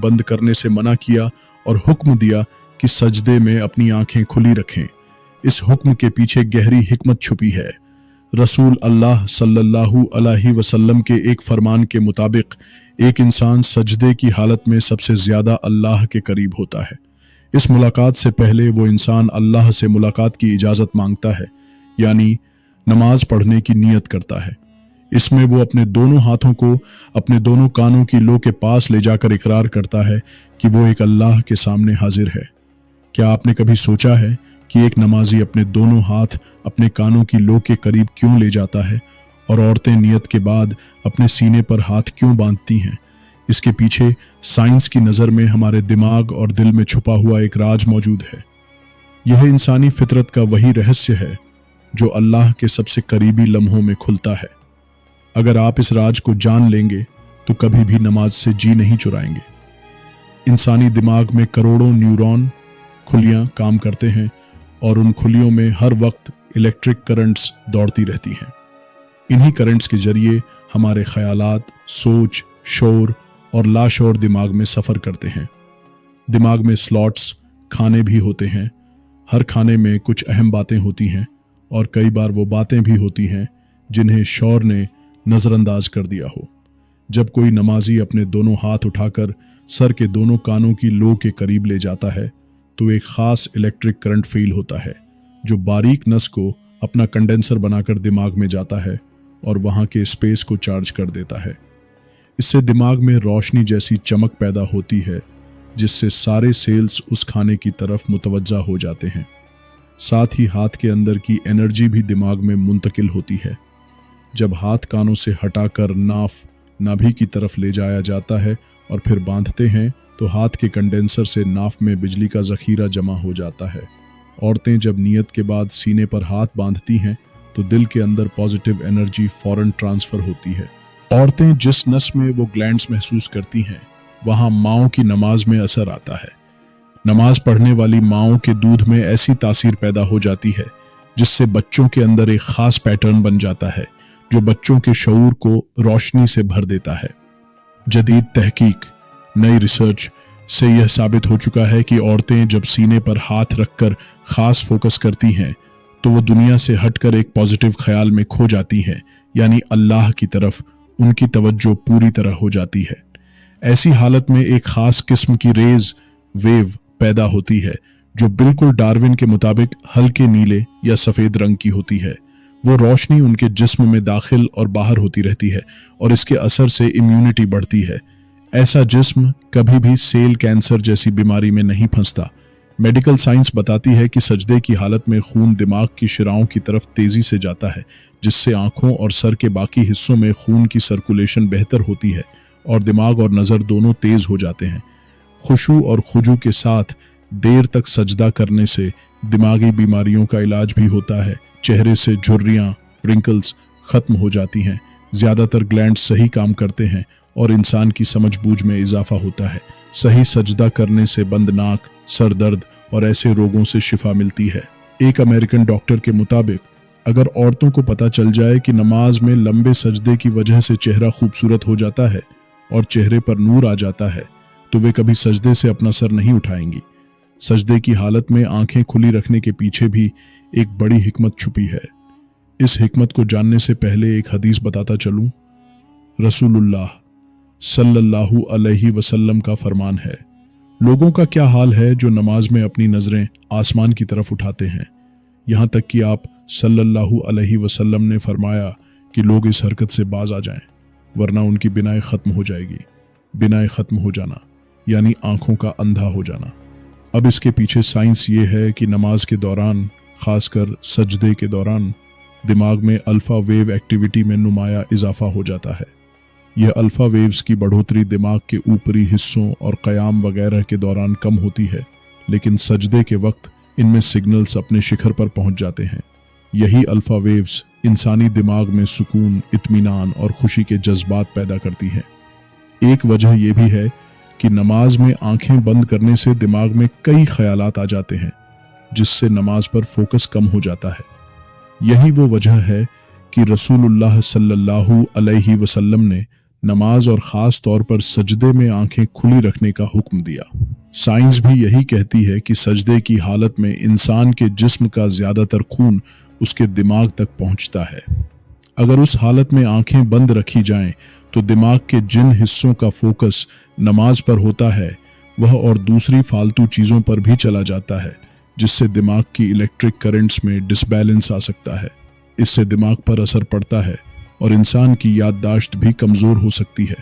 बंद करने से मना किया और हुक्म दिया कि सजदे में अपनी आंखें खुली रखें। इस हुक्म के पीछे गहरी हिकमत छुपी है। रसूल अल्लाह सल्लल्लाहु अलैहि वसल्लम के एक फरमान के मुताबिक एक इंसान सजदे की हालत में सबसे ज्यादा अल्लाह के करीब होता है। इस मुलाकात से पहले वो इंसान अल्लाह से मुलाकात की इजाज़त मांगता है, यानी नमाज पढ़ने की नीयत करता है। इसमें वो अपने दोनों हाथों को अपने दोनों कानों की लो के पास ले जाकर इकरार करता है कि वो एक अल्लाह के सामने हाजिर है। क्या आपने कभी सोचा है कि एक नमाजी अपने दोनों हाथ अपने कानों की लो के करीब क्यों ले जाता है, और औरतें नियत के बाद अपने सीने पर हाथ क्यों बांधती हैं? इसके पीछे साइंस की नज़र में हमारे दिमाग और दिल में छुपा हुआ एक राज मौजूद है। यह इंसानी फितरत का वही रहस्य है जो अल्लाह के सबसे करीबी लम्हों में खुलता है। अगर आप इस राज को जान लेंगे तो कभी भी नमाज से जी नहीं चुराएंगे। इंसानी दिमाग में करोड़ों न्यूरॉन खुलियां काम करते हैं और उन खुलियों में हर वक्त इलेक्ट्रिक करंट्स दौड़ती रहती हैं। इन्हीं करंट्स के जरिए हमारे ख्यालात, सोच, शोर और लाशोर दिमाग में सफ़र करते हैं। दिमाग में स्लॉट्स खाने भी होते हैं। हर खाने में कुछ अहम बातें होती हैं और कई बार वो बातें भी होती हैं जिन्हें शौर ने नज़रअंदाज कर दिया हो। जब कोई नमाजी अपने दोनों हाथ उठाकर सर के दोनों कानों की लो के करीब ले जाता है तो एक ख़ास इलेक्ट्रिक करंट फील होता है जो बारीक नस को अपना कंडेंसर बनाकर दिमाग में जाता है और वहाँ के स्पेस को चार्ज कर देता है। इससे दिमाग में रोशनी जैसी चमक पैदा होती है जिससे सारे सेल्स उस खाने की तरफ मुतवज्जा हो जाते हैं। साथ ही हाथ के अंदर की एनर्जी भी दिमाग में मुंतकिल होती है। जब हाथ कानों से हटाकर नाभि की तरफ ले जाया जाता है और फिर बांधते हैं तो हाथ के कंडेंसर से नाफ में बिजली का ज़ख़ीरा जमा हो जाता है। औरतें जब नियत के बाद सीने पर हाथ बांधती हैं तो दिल के अंदर पॉजिटिव एनर्जी फ़ौरन ट्रांसफ़र होती है। औरतें जिस नस में वो ग्लैंड्स महसूस करती हैं वहाँ माओं की नमाज में असर आता है। नमाज पढ़ने वाली माओं के दूध में ऐसी तासीर पैदा हो जाती है जिससे बच्चों के अंदर एक ख़ास पैटर्न बन जाता है जो बच्चों के शऊर को रोशनी से भर देता है। जदीद तहकीक, नई रिसर्च से यह साबित हो चुका है कि औरतें जब सीने पर हाथ रखकर ख़ास फोकस करती हैं तो वो दुनिया से हटकर एक पॉजिटिव ख्याल में खो जाती हैं, यानी अल्लाह की तरफ उनकी तवज्जो पूरी तरह हो जाती है। ऐसी हालत में एक ख़ास किस्म की वेव पैदा होती है जो बिल्कुल डार्विन के मुताबिक हल्के नीले या सफ़ेद रंग की होती है। वो रोशनी उनके जिस्म में दाखिल और बाहर होती रहती है और इसके असर से इम्यूनिटी बढ़ती है। ऐसा जिस्म कभी भी सेल कैंसर जैसी बीमारी में नहीं फंसता। मेडिकल साइंस बताती है कि सजदे की हालत में खून दिमाग की शिराओं की तरफ तेज़ी से जाता है जिससे आँखों और सर के बाकी हिस्सों में खून की सर्कुलेशन बेहतर होती है और दिमाग और नज़र दोनों तेज़ हो जाते हैं। खुशू और खुजू के साथ देर तक सजदा करने से दिमागी बीमारियों का इलाज भी होता है। चेहरे से झुर्रियाँ, रिंकल्स ख़त्म हो जाती हैं। ज़्यादातर ग्लैंड्स सही काम करते हैं और इंसान की समझबूझ में इजाफा होता है। सही सजदा करने से बंद नाक, सर दर्द और ऐसे रोगों से शिफा मिलती है। एक अमेरिकन डॉक्टर के मुताबिक अगर औरतों को पता चल जाए कि नमाज में लंबे सजदे की वजह से चेहरा खूबसूरत हो जाता है और चेहरे पर नूर आ जाता है तो वे कभी सजदे से अपना सर नहीं उठाएंगी। सजदे की हालत में आंखें खुली रखने के पीछे भी एक बड़ी हिकमत छुपी है। इस हिकमत को जानने से पहले एक हदीस बताता चलूं। रसूलुल्लाह सल्लल्लाहु अलैहि वसल्लम का फरमान है, लोगों का क्या हाल है जो नमाज में अपनी नज़रें आसमान की तरफ उठाते हैं। यहाँ तक कि आप सल्लल्लाहु अलैहि वसल्लम ने फरमाया कि लोग इस हरकत से बाज आ जाएं वरना उनकी बिनाई ख़त्म हो जाएगी। बिनाई ख़त्म हो जाना यानी आँखों का अंधा हो जाना। अब इसके पीछे साइंस ये है कि नमाज के दौरान, ख़ासकर सजदे के दौरान, दिमाग में अल्फ़ा वेव एक्टिविटी में नुमाया इजाफा हो जाता है। यह अल्फ़ा वेव्स की बढ़ोतरी दिमाग के ऊपरी हिस्सों और क़याम वगैरह के दौरान कम होती है, लेकिन सजदे के वक्त इनमें सिग्नल्स अपने शिखर पर पहुंच जाते हैं। यही अल्फ़ा वेव्स इंसानी दिमाग में सुकून, इत्मीनान और खुशी के जज्बात पैदा करती हैं। एक वजह यह भी है कि नमाज में आंखें बंद करने से दिमाग में कई ख्यालात आ जाते हैं जिससे नमाज पर फोकस कम हो जाता है। यही वो वजह है कि रसूलुल्लाह सल्लल्लाहु अलैहि वसल्लम ने नमाज और ख़ास तौर पर सजदे में आंखें खुली रखने का हुक्म दिया। साइंस भी यही कहती है कि सजदे की हालत में इंसान के जिस्म का ज़्यादातर खून उसके दिमाग तक पहुंचता है। अगर उस हालत में आंखें बंद रखी जाएं तो दिमाग के जिन हिस्सों का फोकस नमाज पर होता है वह और दूसरी फालतू चीज़ों पर भी चला जाता है, जिससे दिमाग की इलेक्ट्रिक करंट्स में डिसबैलेंस आ सकता है। इससे दिमाग पर असर पड़ता है और इंसान की याददाश्त भी कमज़ोर हो सकती है।